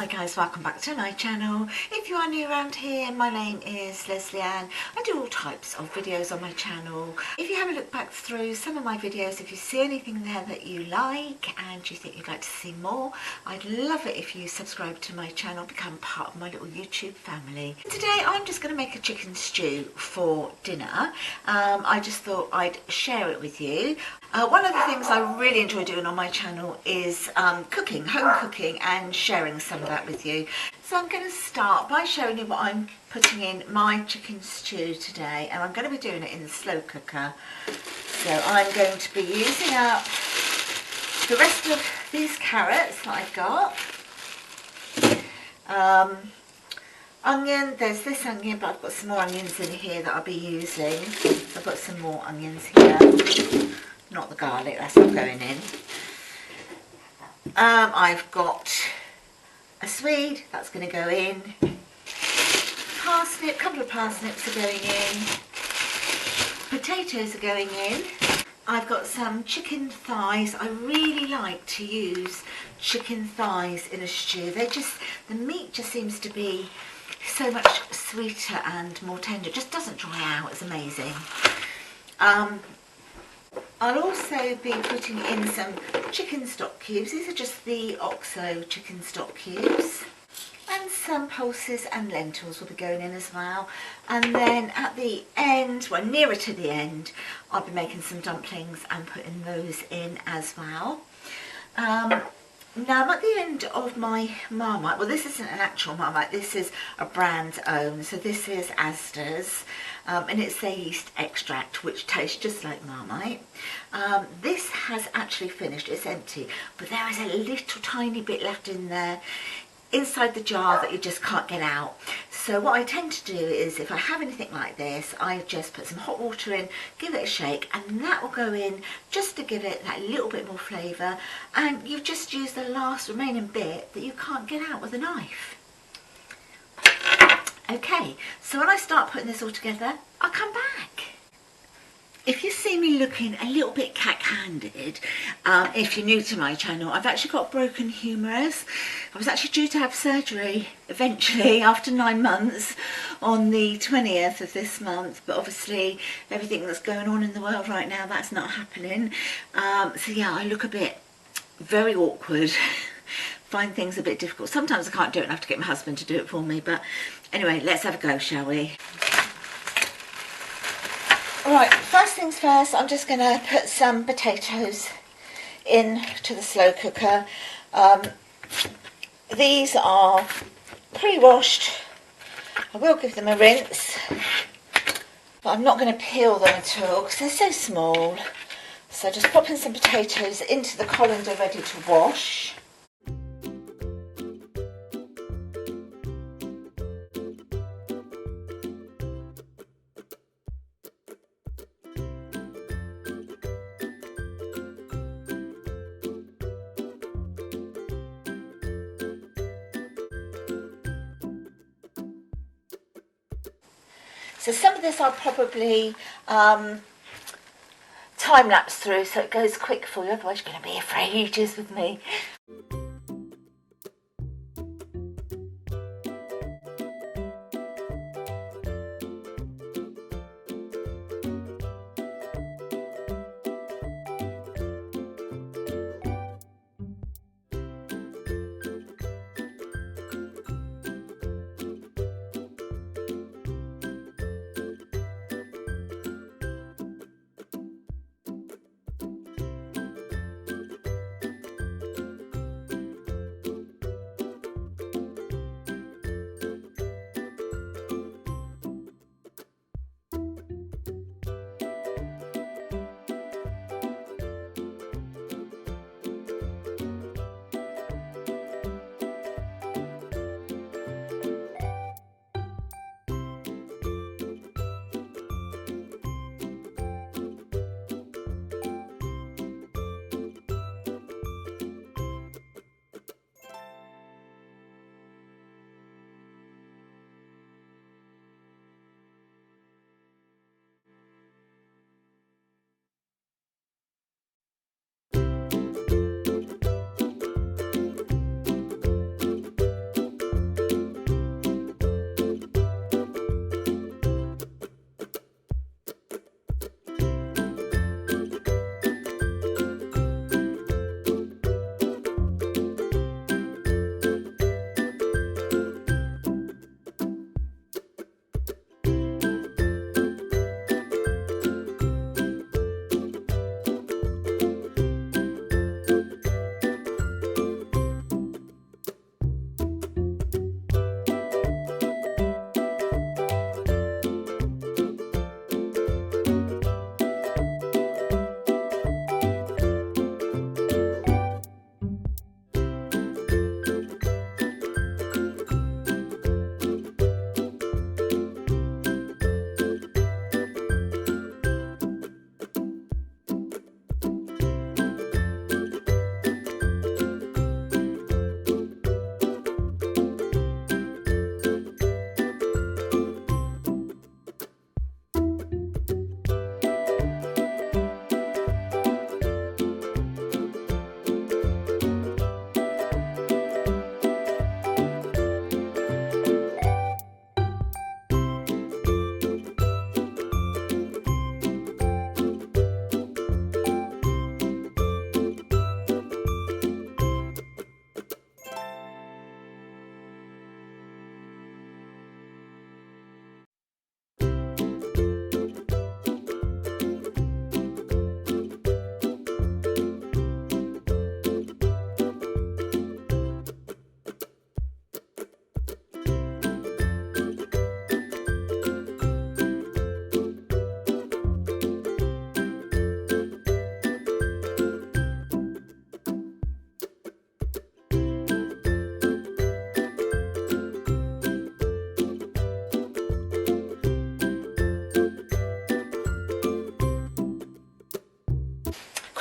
Hi guys, welcome back to my channel. If you are new around here, my name is Lesleyanne. I do all types of videos on my channel. If you have a look back through some of my videos, if you see anything there that you like and you think you'd like to see more, I'd love it if you subscribe to my channel, become part of my little YouTube family. Today I'm just going to make a chicken stew for dinner. I just thought I'd share it with you. One of the things I really enjoy doing on my channel is cooking, home cooking, and sharing some of that with you. So I'm going to start by showing you what I'm putting in my chicken stew today, and I'm going to be doing it in the slow cooker. So I'm going to be using up the rest of these carrots that I've got. Onion, there's this onion, but I've got some more onions in here that I'll be using. I've got some more onions here. Not the garlic, that's not going in. I've got a swede, that's going to go in. Parsnip, a couple of parsnips are going in. Potatoes are going in. I've got some chicken thighs. I really like to use chicken thighs in a stew. The meat just seems to be so much sweeter and more tender. It just doesn't dry out. It's amazing. I'll also be putting in some chicken stock cubes. These are just the OXO chicken stock cubes. And some pulses and lentils will be going in as well. And then at the end, well, nearer to the end, I'll be making some dumplings and putting those in as well. Now I'm at the end of my Marmite. Well, this isn't an actual Marmite, this is a brand own. So this is Asda's, and it's their yeast extract, which tastes just like Marmite. This has actually finished, it's empty, but there is a little tiny bit left in there, inside the jar, that you just can't get out. So what I tend to do is, if I have anything like this, I just put some hot water in, give it a shake, and that will go in just to give it that little bit more flavour, and you've just used the last remaining bit that you can't get out with a knife. Okay, so when I start putting this all together, I'll come back. If you see me looking a little bit cack-handed, if you're new to my channel, I've actually got broken humerus. I was actually due to have surgery eventually after 9 months on the 20th of this month, but obviously everything that's going on in the world right now, that's not happening. So yeah, I look a bit very awkward, find things a bit difficult. Sometimes I can't do it and I have to get my husband to do it for me, but anyway, let's have a go, shall we? Right, first things first, I'm just going to put some potatoes into the slow cooker. These are pre-washed. I will give them a rinse, but I'm not going to peel them at all because they're so small. So just popping some potatoes into the colander ready to wash. So some of this I'll probably time-lapse through so it goes quick for you, otherwise you're going to be here for ages with me.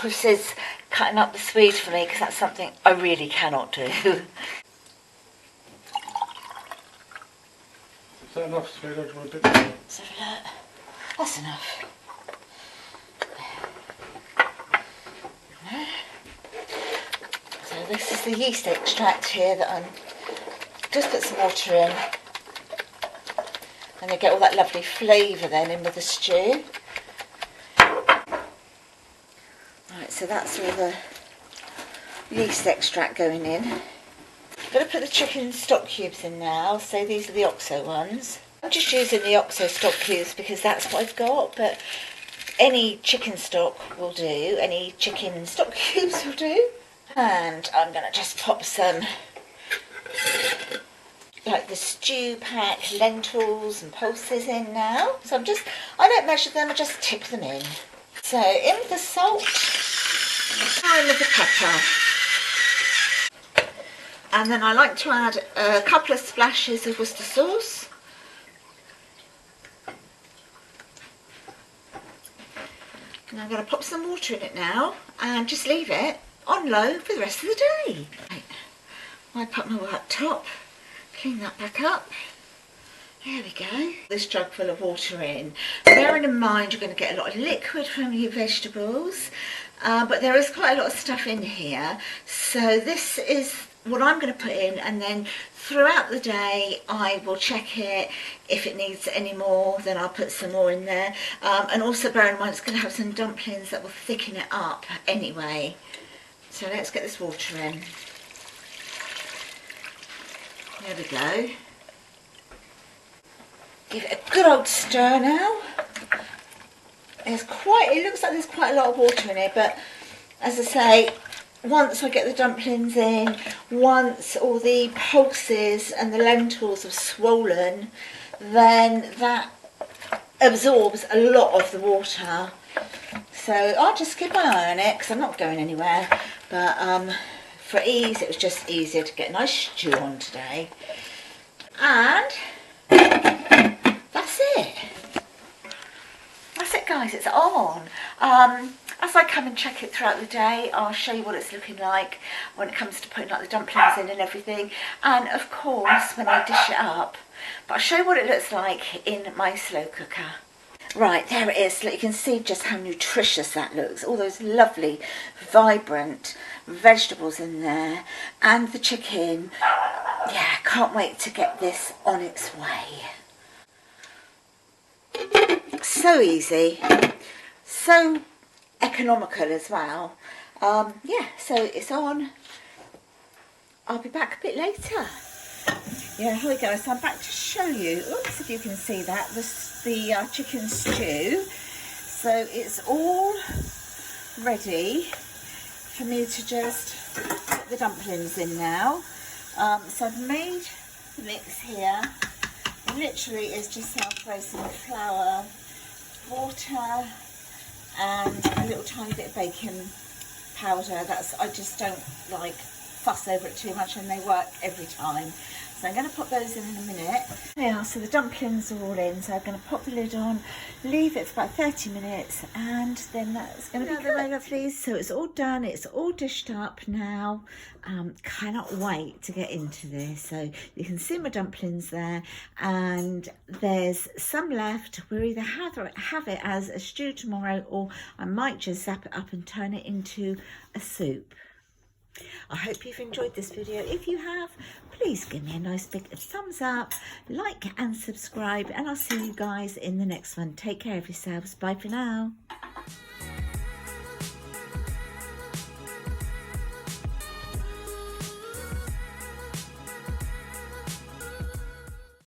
Chris is cutting up the swede for me because that's something I really cannot do. Is that enough, swede? Or do you want a bit more? Let's have a look. That's enough. So this is the yeast extract here that I'm just put some water in, and you get all that lovely flavour then in with the stew. Right, so that's all the yeast extract going in. I'm going to put the chicken stock cubes in now. So these are the OXO ones. I'm just using the OXO stock cubes because that's what I've got, but any chicken stock will do, any chicken stock cubes will do. And I'm going to just pop some, like the stew pack lentils and pulses in now. So I don't measure them, I just tip them in. So in with the salt, and with the pepper. And then I like to add a couple of splashes of Worcester sauce. And I'm going to pop some water in it now and just leave it on low for the rest of the day. Right. Wipe up my worktop, clean that back up. There we go. This jug full of water in. Bearing in mind you're going to get a lot of liquid from your vegetables, but there is quite a lot of stuff in here. So this is what I'm going to put in, and then throughout the day I will check it. If it needs any more, then I'll put some more in there. And also bear in mind it's going to have some dumplings that will thicken it up anyway. So let's get this water in. There we go. Give it a good old stir now. It looks like there's quite a lot of water in it, but as I say, once I get the dumplings in, once all the pulses and the lentils have swollen, then that absorbs a lot of the water. So I'll just keep my eye on it because I'm not going anywhere. But for ease, it was just easier to get a nice stew on today. And that's it. That's it, guys. It's on. As I come and check it throughout the day, I'll show you what it's looking like when it comes to putting like the dumplings in and everything. And of course, when I dish it up. But I'll show you what it looks like in my slow cooker. Right, there it is. Look, you can see just how nutritious that looks. All those lovely, vibrant vegetables in there. And the chicken. Yeah, can't wait to get this on its way. So easy. So economical as well. Yeah, so it's on. I'll be back a bit later. Yeah, here we go. So I'm back to show you. Oops, if you can see that, the chicken stew. So it's all ready for me to just put the dumplings in now. So I've made the mix here. It literally is just self-raising flour, water, and a little tiny bit of baking powder. I just don't like fuss over it too much, and they work every time. So I'm going to pop those in a minute. There are, so the dumplings are all in, so I'm going to pop the lid on, leave it for about 30 minutes, and then that's going to be good. My lovelies, so it's all done, it's all dished up now. Cannot wait to get into this. So you can see my dumplings there, and there's some left. We'll either have it as a stew tomorrow, or I might just zap it up and turn it into a soup. I hope you've enjoyed this video. If you have, please give me a nice big thumbs up, like and subscribe, and I'll see you guys in the next one. Take care of yourselves. Bye for now.